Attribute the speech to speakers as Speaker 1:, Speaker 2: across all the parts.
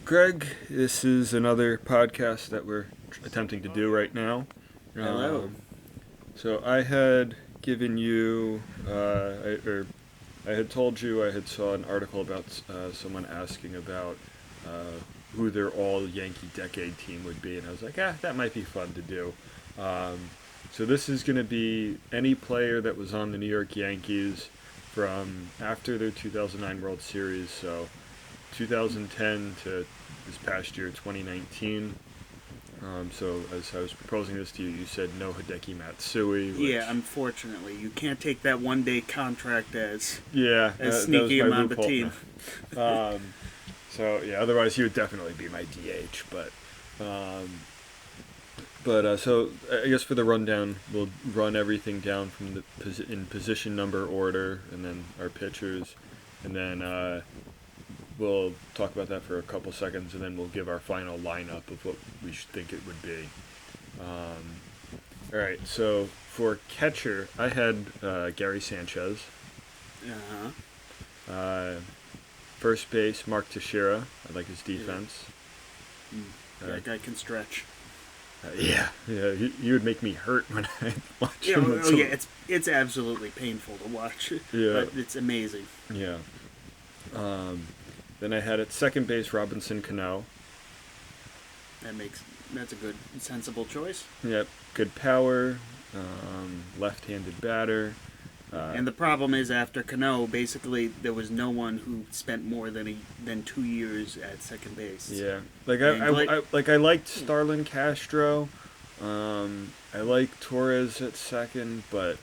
Speaker 1: Greg, this is another podcast that we're attempting to do right now.
Speaker 2: Hello.
Speaker 1: So I had given you, I had told you I had saw an article about someone asking about who their all Yankee decade team would be, and I was like, that might be fun to do. So this is going to be any player that was on the New York Yankees from after their 2009 World Series, so 2010 to this past year, 2019. So as I was proposing this to you, you said no Hideki Matsui.
Speaker 2: Yeah, unfortunately, you can't take that one-day contract as
Speaker 1: that
Speaker 2: sneaky him
Speaker 1: was my
Speaker 2: on the team.
Speaker 1: So yeah, otherwise he would definitely be my DH. So I guess for the rundown, we'll run everything down from the in position number order, and then our pitchers, and then we'll talk about that for a couple seconds, and then we'll give our final lineup of what we should think it would be. All right, so for catcher, I had Gary Sanchez. First base, Mark Teixeira. I like his defense.
Speaker 2: That guy can stretch.
Speaker 1: He would make me hurt when I watch him.
Speaker 2: It's absolutely painful to watch.
Speaker 1: Yeah,
Speaker 2: but it's amazing.
Speaker 1: Yeah. Then I had at second base Robinson Cano.
Speaker 2: That's a good, sensible choice.
Speaker 1: Yep, good power, left-handed batter.
Speaker 2: And the problem is, after Cano, basically there was no one who spent more than 2 years at second base.
Speaker 1: Yeah, I liked Starlin Castro. I like Torres at second, but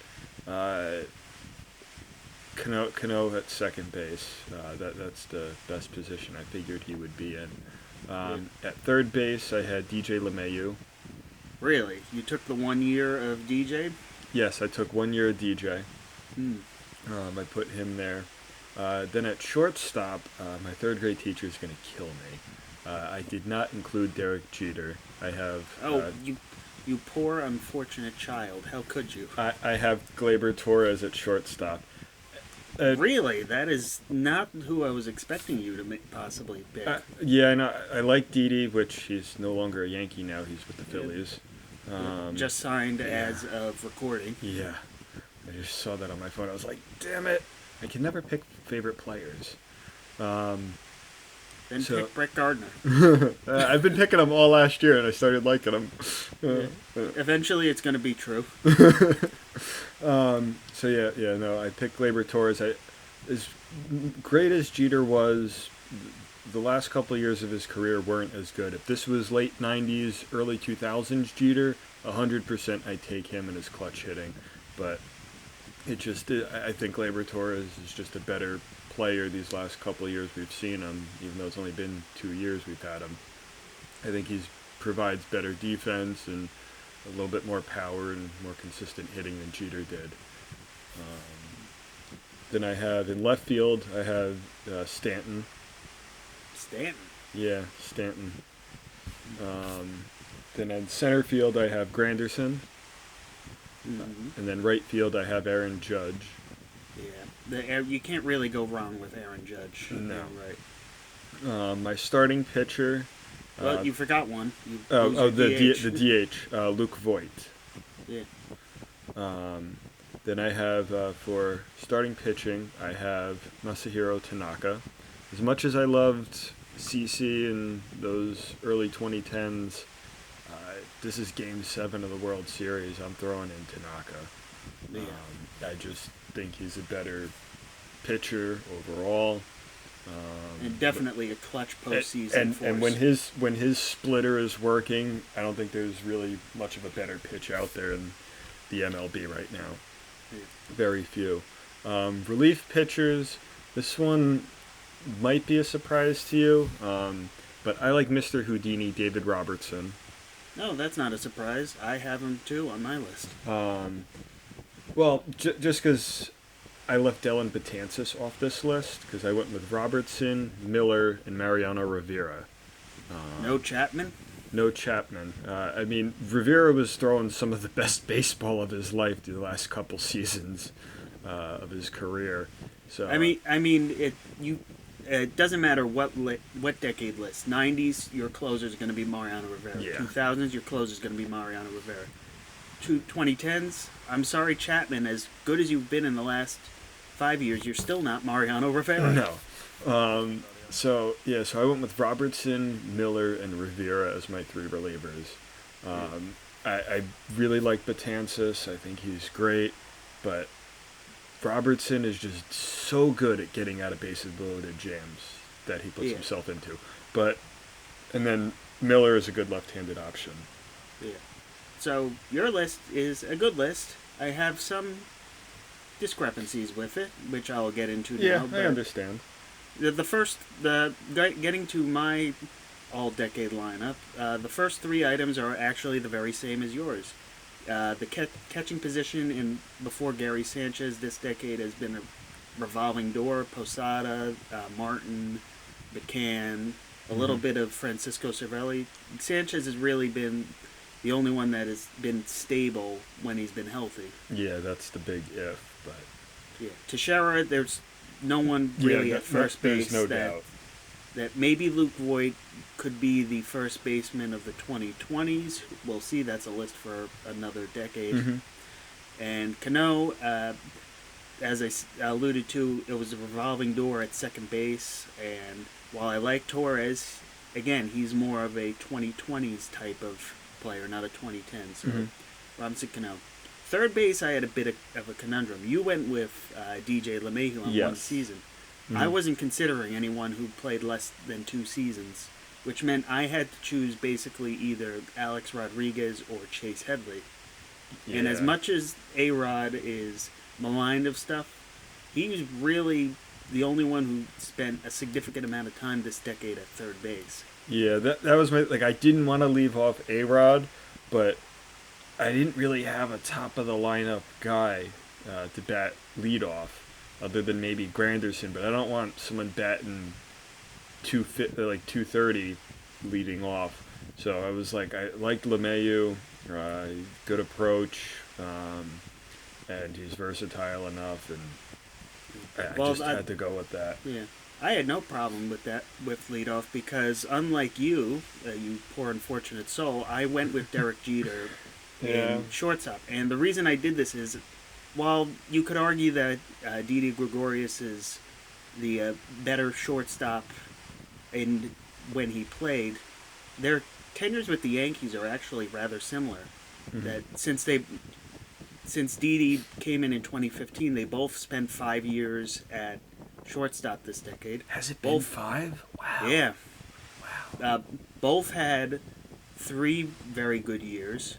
Speaker 1: Cano at second base. That's the best position I figured he would be in. At third base, I had DJ LeMahieu.
Speaker 2: Really? You took the 1 year of DJ?
Speaker 1: Yes, I took 1 year of DJ. I put him there. Then at shortstop, my third grade teacher is going to kill me. I did not include Derek Jeter. I have...
Speaker 2: You poor unfortunate child. How could you?
Speaker 1: I have Gleyber Torres at shortstop.
Speaker 2: Really? That is not who I was expecting you to possibly pick.
Speaker 1: Yeah, I know. I like Didi, which he's no longer a Yankee now. He's with the Phillies.
Speaker 2: Just signed as of recording.
Speaker 1: Yeah. I just saw that on my phone. I was like, damn it. I can never pick favorite players.
Speaker 2: Pick Brett Gardner.
Speaker 1: I've been picking them all last year, and I started liking them.
Speaker 2: Eventually, it's going to be true.
Speaker 1: I picked Gleyber Torres. As great as Jeter was, the last couple of years of his career weren't as good. If this was late 90s, early 2000s Jeter, 100% I'd take him and his clutch hitting. But I think Gleyber Torres is just a better player these last couple of years we've seen him, even though it's only been 2 years we've had him. I think he provides better defense and a little bit more power and more consistent hitting than Jeter did. Then I have in left field, I have Stanton.
Speaker 2: Stanton?
Speaker 1: Yeah, Stanton. Then in center field, I have Granderson. And then right field, I have Aaron Judge.
Speaker 2: Yeah, you can't really go wrong with Aaron Judge.
Speaker 1: No.
Speaker 2: Right.
Speaker 1: My starting pitcher...
Speaker 2: Well, you forgot one.
Speaker 1: The DH, Luke Voigt.
Speaker 2: Yeah.
Speaker 1: Then I have, for starting pitching, I have Masahiro Tanaka. As much as I loved CC in those early 2010s, this is Game 7 of the World Series. I'm throwing in Tanaka.
Speaker 2: Yeah.
Speaker 1: I just think he's a better pitcher overall.
Speaker 2: And definitely a clutch postseason force.
Speaker 1: And when his splitter is working, I don't think there's really much of a better pitch out there in the MLB right now.
Speaker 2: Yeah.
Speaker 1: Very few. Relief pitchers, this one might be a surprise to you, but I like Mr. Houdini, David Robertson.
Speaker 2: No, that's not a surprise. I have him too on my list.
Speaker 1: Just because I left Dellin Betances off this list, because I went with Robertson, Miller, and Mariano Rivera.
Speaker 2: No Chapman?
Speaker 1: No Chapman. Rivera was throwing some of the best baseball of his life through the last couple seasons of his career. So
Speaker 2: it doesn't matter what decade list. 90s, your closer is going to be Mariano Rivera.
Speaker 1: Yeah.
Speaker 2: 2000s, your closer is going to be Mariano Rivera. 2010s, I'm sorry, Chapman, as good as you've been in the last 5 years, you're still not Mariano Rivera.
Speaker 1: No. So I went with Robertson, Miller, and Rivera as my three relievers. I really like Betances. I think he's great, but Robertson is just so good at getting out of bases loaded jams that he puts himself into. And then Miller is a good left-handed option.
Speaker 2: Yeah. So your list is a good list. I have some discrepancies with it, which I'll get into now.
Speaker 1: Yeah, I understand.
Speaker 2: Getting to my all-decade lineup, the first three items are actually the very same as yours. The catching position before Gary Sanchez this decade has been a revolving door. Posada, Martin, McCann, a little bit of Francisco Cervelli. Sanchez has really been the only one that has been stable when he's been healthy.
Speaker 1: Yeah, that's the big if, but...
Speaker 2: Yeah. Teixeira, there's no one really at first base.
Speaker 1: There's no doubt.
Speaker 2: That maybe Luke Voigt could be the first baseman of the 2020s. We'll see. That's a list for another decade.
Speaker 1: Mm-hmm.
Speaker 2: And Cano, as I alluded to, it was a revolving door at second base. And while I like Torres, again, he's more of a 2020s type of player, not a 2010. So Robinson Cano. Third base, I had a bit of a conundrum. You went with DJ LeMahieu on one season. Mm-hmm. I wasn't considering anyone who played less than 2 seasons, which meant I had to choose basically either Alex Rodriguez or Chase Headley. Yeah. And as much as A-Rod is maligned of stuff, he was really the only one who spent a significant amount of time this decade at third base.
Speaker 1: Yeah, that was my... I didn't want to leave off A-Rod, but I didn't really have a top-of-the-lineup guy to bat leadoff, other than maybe Granderson, but I don't want someone batting 230 leading off. So I was like, I liked LeMahieu, good approach, and he's versatile enough, and I had to go with that.
Speaker 2: Yeah, I had no problem with that with leadoff because unlike you, you poor unfortunate soul, I went with Derek Jeter in shortstop, and the reason I did this is, while you could argue that Didi Gregorius is the better shortstop when he played, their tenures with the Yankees are actually rather similar. Mm-hmm. That since Didi came in 2015, they both spent 5 years at shortstop this decade.
Speaker 1: Has it been 5? Wow.
Speaker 2: Yeah.
Speaker 1: Wow.
Speaker 2: Both had 3 very good years.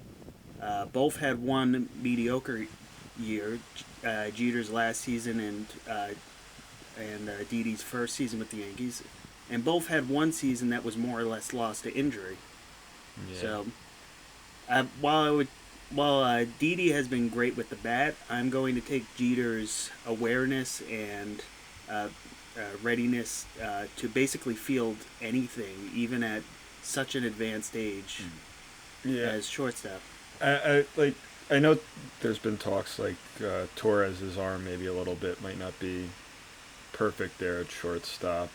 Speaker 2: Both had 1 mediocre year, Jeter's last season and Didi's first season with the Yankees, and both had 1 season that was more or less lost to injury. Yeah. So, while Didi has been great with the bat, I'm going to take Jeter's awareness and readiness to basically field anything, even at such an advanced age as shortstop.
Speaker 1: I know there's been talks like Torres' arm maybe a little bit might not be perfect there at shortstop,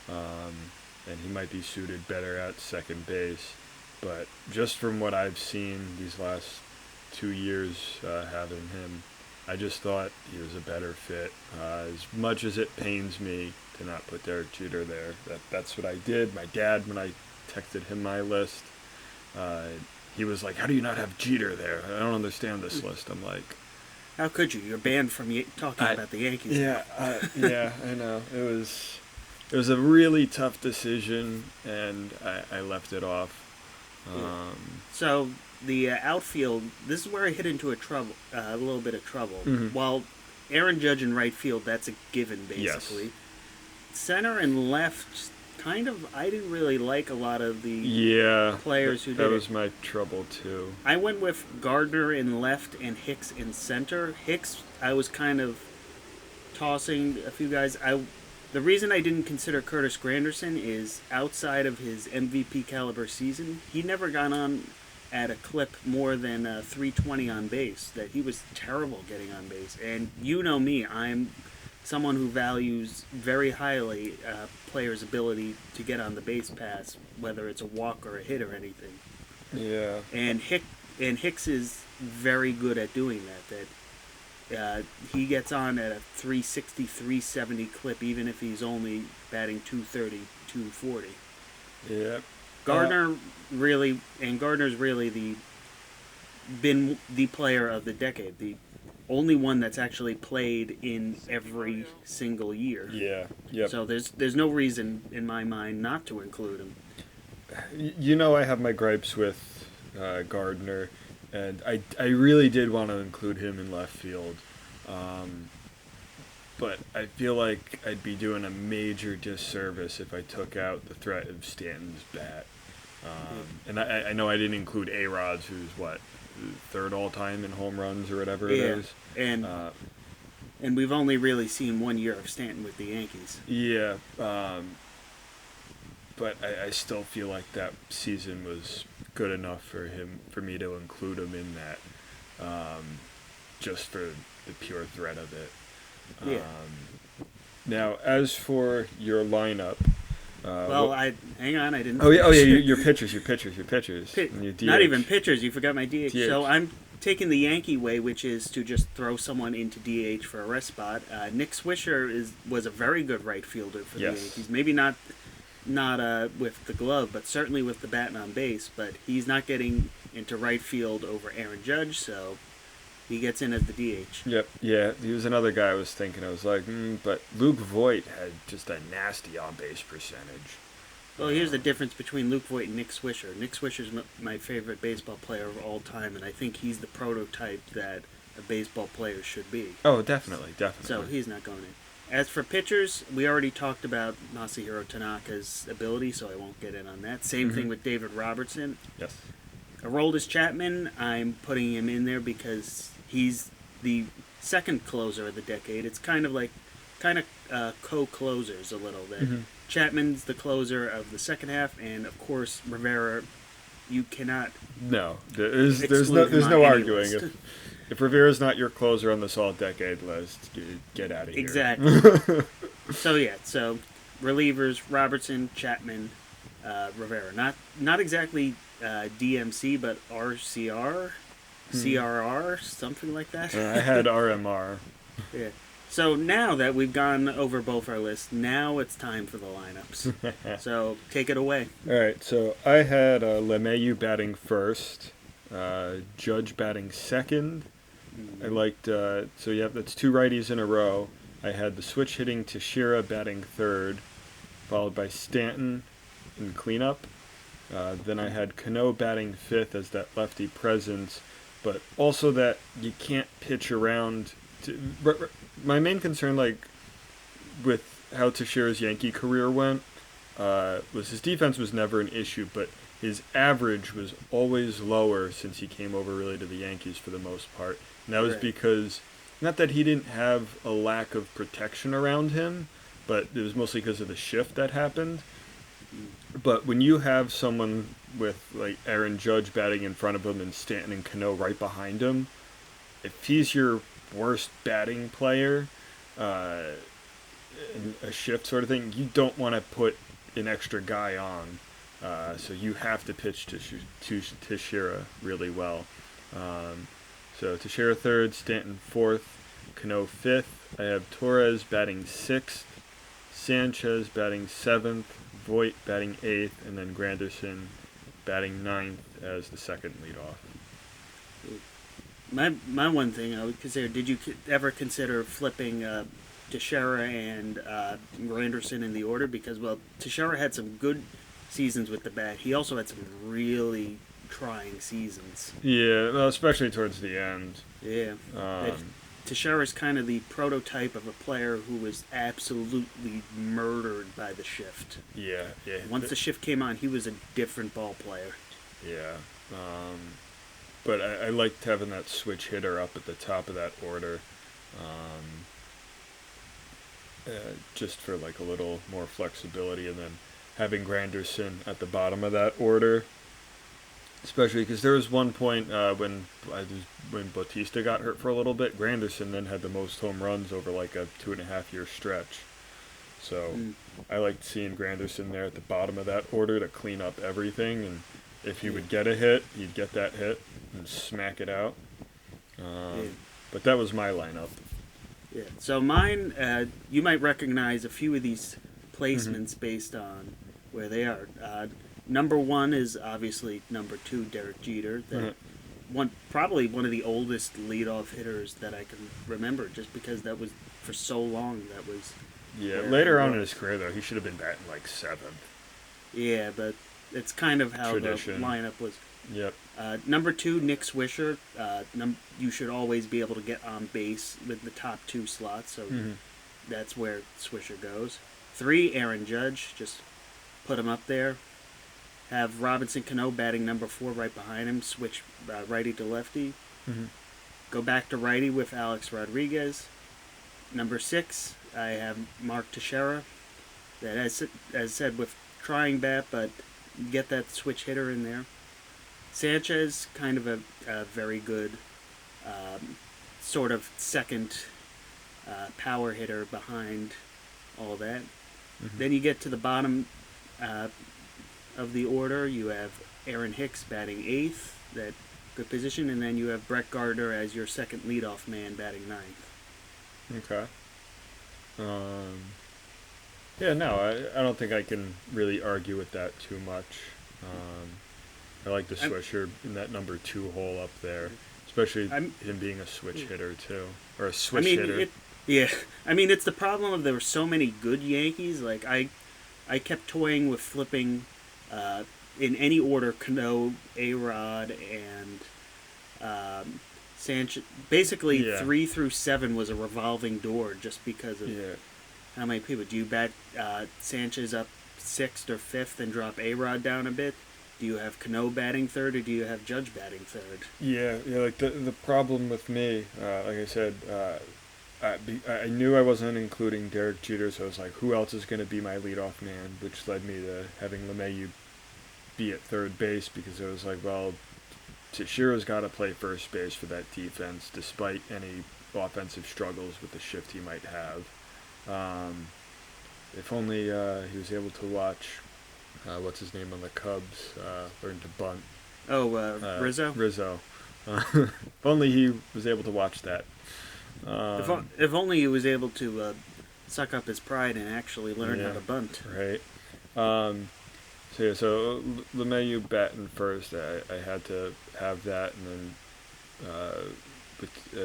Speaker 1: and he might be suited better at second base. But just from what I've seen these last 2 years having him, I just thought he was a better fit. As much as it pains me to not put Derek Jeter there, that's what I did. My dad, when I texted him my list, he was like, "How do you not have Jeter there? I don't understand this list." I'm like,
Speaker 2: "How could you? You're banned from talking about the Yankees."
Speaker 1: Yeah, I know. It was a really tough decision, and I left it off.
Speaker 2: So the outfield, this is where I hit into a little bit of trouble. Mm-hmm. While Aaron Judge in right field, that's a given basically. Yes. Center and left, kind of, I didn't really like a lot of the players who did it.
Speaker 1: That was my trouble too.
Speaker 2: I went with Gardner in left and Hicks in center. Hicks, I was kind of tossing a few guys. The reason I didn't consider Curtis Granderson is outside of his MVP caliber season, he never got on at a clip more than 320 on base. That he was terrible getting on base. And you know me, I'm someone who values very highly players' ability to get on the base pass, whether it's a walk or a hit or anything.
Speaker 1: Yeah.
Speaker 2: And Hicks is very good at doing that. He gets on at a 360, 370 clip, even if he's only batting 230, 240.
Speaker 1: Yeah.
Speaker 2: Gardner's really been the player of the decade, the only one that's actually played in every single year.
Speaker 1: Yeah. Yep.
Speaker 2: So there's no reason in my mind not to include him.
Speaker 1: You know, I have my gripes with Gardner, and I really did want to include him in left field. But I feel like I'd be doing a major disservice if I took out the threat of Stanton's bat. And I know I didn't include A-Rod's, who's what, third all-time in home runs or whatever it is.
Speaker 2: And we've only really seen 1 year of Stanton with the Yankees.
Speaker 1: Yeah, but I still feel like that season was good enough for me to include him in that, just for the pure threat of it.
Speaker 2: Yeah.
Speaker 1: Now, as for your lineup,
Speaker 2: hang on, I didn't.
Speaker 1: Oh yeah, your pitchers. And your
Speaker 2: Not
Speaker 1: DH.
Speaker 2: even pitchers. You forgot my DH.
Speaker 1: DH.
Speaker 2: So I'm taking the Yankee way, which is to just throw someone into DH for a rest spot. Nick Swisher was a very good right fielder for the Yankees. Maybe not with the glove, but certainly with the bat and on base. But he's not getting into right field over Aaron Judge, so he gets in as the DH.
Speaker 1: Yep. Yeah, he was another guy I was thinking. I was like, but Luke Voigt had just a nasty on-base percentage.
Speaker 2: Well, here's the difference between Luke Voigt and Nick Swisher. Nick Swisher's my favorite baseball player of all time, and I think he's the prototype that a baseball player should be.
Speaker 1: Oh, definitely.
Speaker 2: So he's not going in. As for pitchers, we already talked about Masahiro Tanaka's ability, so I won't get in on that. Same thing with David Robertson.
Speaker 1: Yes.
Speaker 2: Aroldis Chapman, I'm putting him in there because he's the second closer of the decade. It's kind of co-closers a little bit. Chapman's the closer of the second half, and of course Rivera. You cannot.
Speaker 1: No, there's no arguing. If Rivera's not your closer on this all-decade list, get out of here.
Speaker 2: Exactly. So relievers: Robertson, Chapman, Rivera. Not exactly DMC, but RCR. CRR, something like that.
Speaker 1: I had RMR.
Speaker 2: Yeah. So now that we've gone over both our lists, now it's time for the lineups. So take it away.
Speaker 1: All right. So I had LeMahieu batting first, Judge batting second. I liked that's two righties in a row. I had the switch hitting Teixeira batting third, followed by Stanton in cleanup. Then I had Cano batting fifth as that lefty presence. But also that you can't pitch around. My main concern, with how Teixeira's Yankee career went, was his defense was never an issue, but his average was always lower since he came over really to the Yankees for the most part. And that was because, not that he didn't have a lack of protection around him, but it was mostly because of the shift that happened. But when you have someone with Aaron Judge batting in front of him and Stanton and Cano right behind him, if he's your worst batting player, in a shift sort of thing, you don't want to put an extra guy on. So you have to pitch to Teixeira really well. So Teixeira third, Stanton fourth, Cano fifth. I have Torres batting sixth, Sanchez batting seventh, Voigt batting eighth, and then Granderson batting ninth as the second leadoff.
Speaker 2: My one thing I would consider: did you ever consider flipping Teixeira and Granderson in the order? Because Teixeira had some good seasons with the bat. He also had some really trying seasons.
Speaker 1: Yeah, well, especially towards the end.
Speaker 2: Yeah. Teixeira's kind of the prototype of a player who was absolutely murdered by the shift.
Speaker 1: Yeah.
Speaker 2: Once the shift came on, he was a different ball player.
Speaker 1: Yeah. But I liked having that switch hitter up at the top of that order. Just for a little more flexibility, and then having Granderson at the bottom of that order Especially because there was one point when Bautista got hurt for a little bit. Granderson then had the most home runs over like a 2.5 year stretch. So
Speaker 2: Mm,
Speaker 1: I liked seeing Granderson there at the bottom of that order to clean up everything. And if he
Speaker 2: yeah,
Speaker 1: would get a hit, he'd get that hit and smack it out.
Speaker 2: yeah,
Speaker 1: But that was my lineup.
Speaker 2: yeah. So mine, you might recognize a few of these
Speaker 1: Hmm.
Speaker 2: placements based on where they are. Number one is obviously number two, Derek Jeter. That probably one of the oldest leadoff hitters that I can remember, just because that was for so long. That was
Speaker 1: Yeah,
Speaker 2: where he
Speaker 1: later on in his
Speaker 2: was.
Speaker 1: career though, he should have been batting like seventh.
Speaker 2: Yeah, but it's kind of how the
Speaker 1: Tradition.
Speaker 2: lineup was.
Speaker 1: Yep.
Speaker 2: Number two, Nick Swisher. You should always be able to get on base with the top two slots, so
Speaker 1: Hmm.
Speaker 2: that's where Swisher goes. Three, Aaron Judge. Just put him up there. Have Robinson Cano batting number four right behind him. Switch righty to lefty.
Speaker 1: Hmm.
Speaker 2: Go back to righty with Alex Rodriguez. Number six, I have Mark Teixeira. That, as said, with trying bat, but get that switch hitter in there. Sanchez, kind of a very good sort of second power hitter behind all that.
Speaker 1: Hmm.
Speaker 2: Then you get to the bottom uh, of the order. You have Aaron Hicks batting eighth, that good position, and then you have Brett Gardner as your second leadoff man batting ninth.
Speaker 1: Okay. Um, yeah, no, I don't think I can really argue with that too much. Um, I like the
Speaker 2: I'm,
Speaker 1: Swisher in that number two hole up there, especially
Speaker 2: I'm,
Speaker 1: him being a switch hitter too, or a
Speaker 2: I
Speaker 1: switch
Speaker 2: mean,
Speaker 1: hitter.
Speaker 2: yeah. I mean, it's the problem of there were so many good Yankees. Like I kept toying with flipping uh, in any order Cano, A Rod, and Sanchez. Basically,
Speaker 1: Yeah,
Speaker 2: three through seven was a revolving door just because of
Speaker 1: yeah,
Speaker 2: how many people. Do you bat Sanchez up sixth or fifth and drop A Rod down a bit? Do you have Cano batting third or do you have Judge batting third?
Speaker 1: yeah, yeah. Like the problem with me, like I said, I knew I wasn't including Derek Jeter, so I was like, who else is going to be my leadoff man? Which led me to having LeMahieu be at third base because it was like, well, Teixeira's got to play first base for that defense, despite any offensive struggles with the shift he might have. Um, if only he was able to watch, what's his name on the Cubs, learn to bunt.
Speaker 2: Oh, Rizzo.
Speaker 1: Rizzo. If only he was able to watch that.
Speaker 2: If only he was able to suck up his pride and actually learn how
Speaker 1: Yeah,
Speaker 2: to bunt.
Speaker 1: right. Um, so yeah, so LeMahieu batting first, I had to have that, and then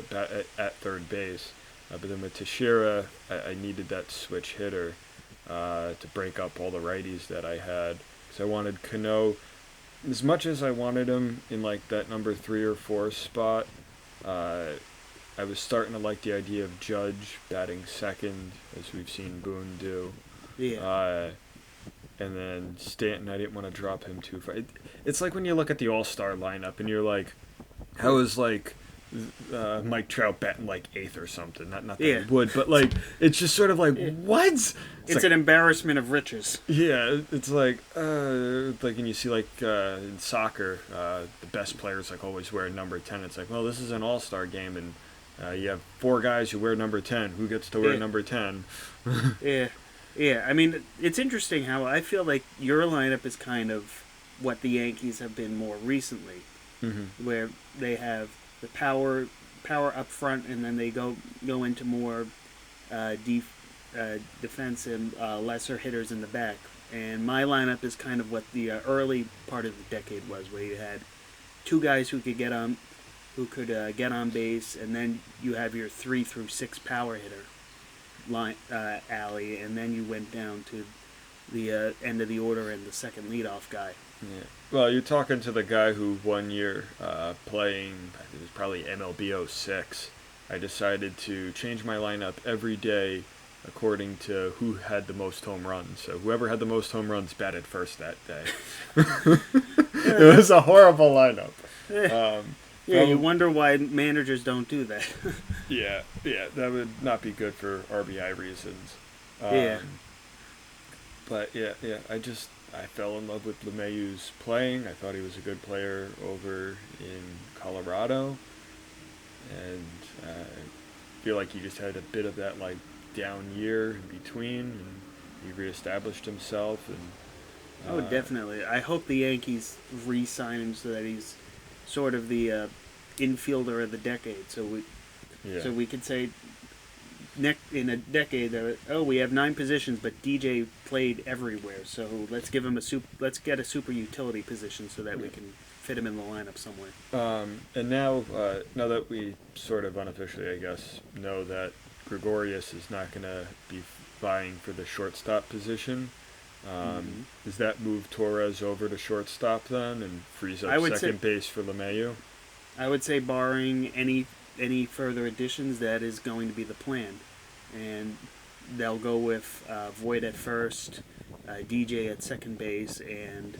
Speaker 1: bat at third base. But then with Teixeira, I needed that switch hitter to break up all the righties that I had. Because I wanted Cano, as much as I wanted him in like that number three or four spot. Uh, I was starting to like the idea of Judge batting second, as we've seen Boone do.
Speaker 2: Yeah,
Speaker 1: Uh, and then Stanton, I didn't want to drop him too far. It's like when you look at the All Star lineup and you're like, how is like Mike Trout batting like eighth or something? Not that
Speaker 2: yeah,
Speaker 1: he would, but like it's just sort of like
Speaker 2: yeah.
Speaker 1: what? It's
Speaker 2: It's
Speaker 1: like
Speaker 2: an embarrassment of riches.
Speaker 1: yeah, it's like when you see like in soccer, the best players like always wear number 10. It's like, well, this is an All Star game and. You have four guys who wear number 10. Who gets to wear
Speaker 2: Yeah,
Speaker 1: number 10?
Speaker 2: yeah, yeah. I mean, it's interesting how I feel like your lineup is kind of what the Yankees have been more recently,
Speaker 1: Hmm.
Speaker 2: where they have the power up front, and then they go into more defensive, lesser hitters in the back. And my lineup is kind of what the early part of the decade was, where you had two guys who could get on base, and then you have your three through six power hitter line alley, and then you went down to the end of the order and the second leadoff guy.
Speaker 1: Yeah. Well, you're talking to the guy who 1 year playing, I think it was probably MLB '06. I decided to change my lineup every day according to who had the most home runs. So whoever had the most home runs batted first that day. It was a horrible lineup. Um,
Speaker 2: Yeah, you
Speaker 1: prob-
Speaker 2: wonder why managers don't do that.
Speaker 1: yeah, yeah, that would not be good for RBI reasons.
Speaker 2: Yeah,
Speaker 1: Um, but yeah, yeah, I fell in love with LeMahieu's playing. I thought he was a good player over in Colorado, and I feel like he just had a bit of that like down year in between, and he reestablished himself. And
Speaker 2: Oh, definitely. I hope the Yankees re-sign him so that he's sort of the infielder of the decade.
Speaker 1: yeah,
Speaker 2: So we could say in a decade that we have 9 positions, but DJ played everywhere. So let's give him let's get a super utility position so that we can fit him in the lineup somewhere.
Speaker 1: And now that we sort of unofficially, I guess, know that Gregorius is not going to be vying for the shortstop position, does that move Torres over to shortstop then and frees up second base for LeMahieu?
Speaker 2: I would say, barring any further additions, that is going to be the plan, and they'll go with Voit at first, DJ at second base, and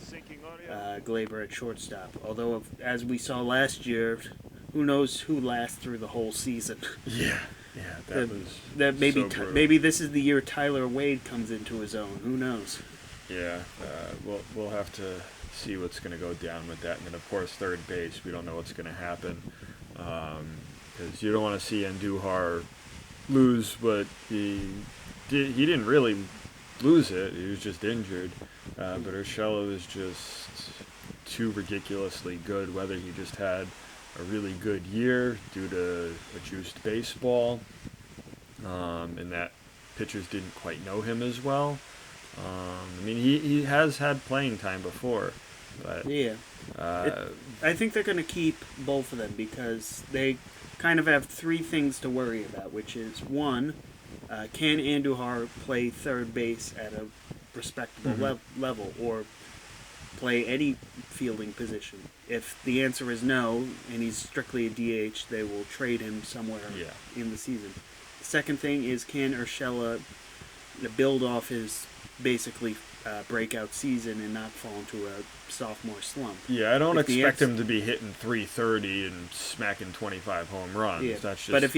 Speaker 2: Glaber at shortstop. Although, as we saw last year, who knows who lasts through the whole season?
Speaker 1: Yeah, that was
Speaker 2: maybe this is the year Tyler Wade comes into his own. Who knows?
Speaker 1: Yeah, we'll have to see what's going to go down with that, and then of course third base. We don't know what's going to happen because you don't want to see Andujar lose what he did. He didn't really lose it; he was just injured. But Urshela was just too ridiculously good. Whether he just had a really good year due to a juiced baseball, and that pitchers didn't quite know him as well. I mean, he has had playing time before, but
Speaker 2: yeah, I think they're going to keep both of them because they kind of have 3 things to worry about, which is one, can Andujar play third base at a respectable level or play any fielding position? If the answer is no, and he's strictly a DH, they will trade him somewhere in the season. The second thing is, can Urshela build off his basically breakout season and not fall into a sophomore slump?
Speaker 1: Yeah, I don't expect him to be hitting 330 and smacking 25 home runs.
Speaker 2: Yeah,
Speaker 1: that's just...
Speaker 2: But if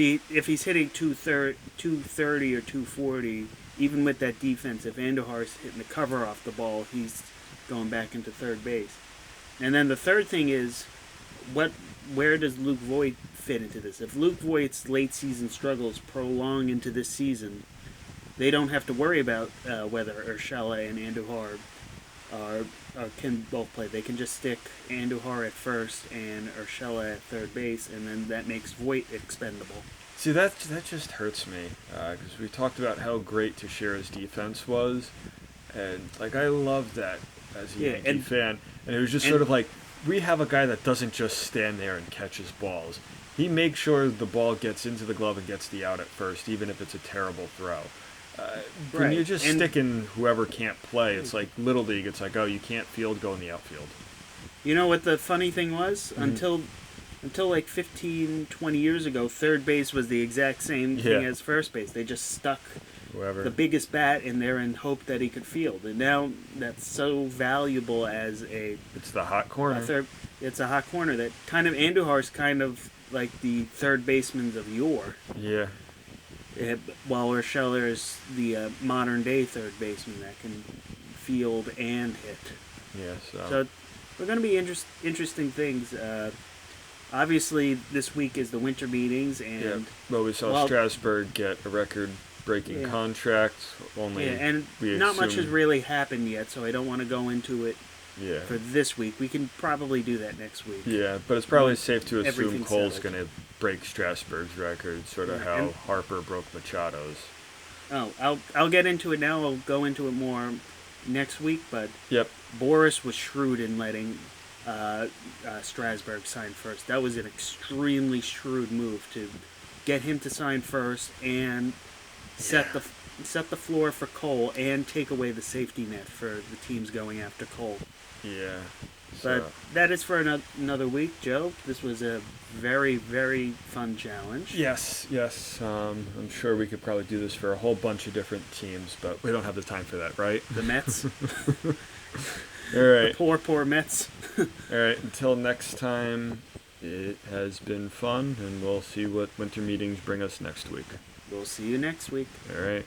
Speaker 2: he's hitting 230 or 240, even with that defense, if Andujar's hitting the cover off the ball, he's going back into third base. And then the third thing is, where does Luke Voit fit into this? If Luke Voit's late season struggles prolong into this season, they don't have to worry about whether Urshela and Andujar can both play. They can just stick Andujar at first and Urshela at third base, and then that makes Voit expendable.
Speaker 1: See, that just hurts me because we talked about how great Teixeira's defense was, and like I love that as a Yankee fan, and it was just sort of like, we have a guy that doesn't just stand there and catches balls. He makes sure the ball gets into the glove and gets the out at first, even if it's a terrible throw. When you're just sticking whoever can't play, it's like Little League. It's like, oh, you can't field, go in the outfield.
Speaker 2: You know what the funny thing was? Until like 15, 20 years ago, third base was the exact same thing as first base. They just stuck the biggest bat in there and hoped that he could field. And now that's so valuable as
Speaker 1: it's the hot corner.
Speaker 2: It's a hot corner that kind of Andujar's kind of like the third baseman of yore.
Speaker 1: Yeah.
Speaker 2: While Urshela is the modern day third baseman that can field and hit.
Speaker 1: Yeah,
Speaker 2: so they're going to be interesting things. Obviously, this week is the winter meetings, and
Speaker 1: we saw Strasburg get a record-breaking contract.
Speaker 2: And not much has really happened yet, so I don't want to go into it. Yeah. For this week, we can probably do that next week.
Speaker 1: Yeah, but it's probably safe to assume Cole's going to break Strasburg's record, sort of how Harper broke Machado's.
Speaker 2: Oh, I'll get into it now. I'll go into it more next week. But Boris was shrewd in letting Strasburg sign first. That was an extremely shrewd move to get him to sign first and set the floor for Cole and take away the safety net for the teams going after Cole.
Speaker 1: Yeah.
Speaker 2: But that is for another week, Joe. This was a very, very fun challenge.
Speaker 1: Yes. I'm sure we could probably do this for a whole bunch of different teams, but we don't have the time for that, right?
Speaker 2: The Mets.
Speaker 1: All right.
Speaker 2: The poor Mets.
Speaker 1: All right. Until next time, it has been fun, and we'll see what winter meetings bring us next week.
Speaker 2: We'll see you next week.
Speaker 1: All right.